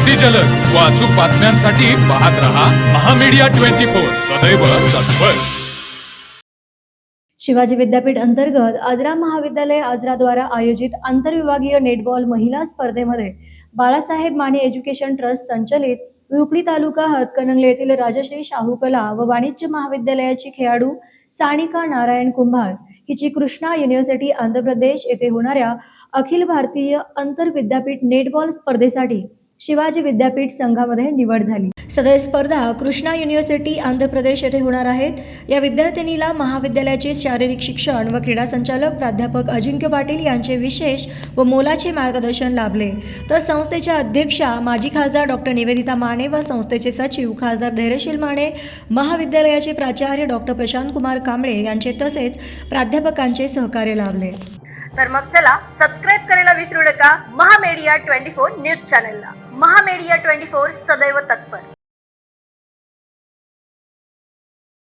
अगदी जलद व अचूक बातम्यांसाठी पाहत रहा महामीडिया 24 सदैव तत्पर। शिवाजी विद्यापीठ अंतर्गत आजरा महाविद्यालय आजराद्वारा आयोजित आंतरविभागीय नेटबॉल महिला स्पर्धेमध्ये बाळासाहेब माने एज्युकेशन ट्रस्ट संचलित रुपडी तालुका हातकणंगले येथील राजश्री शाहू कला व वाणिज्य महाविद्यालयाची खेळाडू सानिका नारायण कुंभार हिची कृष्णा युनिव्हर्सिटी आंध्र प्रदेश येथे होणाऱ्या अखिल भारतीय आंतरविद्यापीठ नेटबॉल स्पर्धेसाठी शिवाजी विद्यापीठ संघामध्ये निवड झाली। सदर स्पर्धा कृष्णा युनिव्हर्सिटी आंध्र प्रदेश येथे होणार आहेत। या विद्यार्थिनीला महाविद्यालयाचे शारीरिक शिक्षण व क्रीडा संचालक प्राध्यापक अजिंक्य पाटील यांचे विशेष व मोलाचे मार्गदर्शन लाभले। तर संस्थेच्या अध्यक्षा माजी खासदार डॉक्टर निवेदिता माने व संस्थेचे सचिव खासदार धैर्यशील माने, महाविद्यालयाचे प्राचार्य डॉक्टर प्रशांत कुमार कांबळे यांचे तसेच प्राध्यापकांचे सहकार्य लाभले। तर मग चला सबस्क्राईब करायला विसरू नका महामीडिया 24 न्यूज चॅनलला। महामीडिया 24 सदैव तत्पर।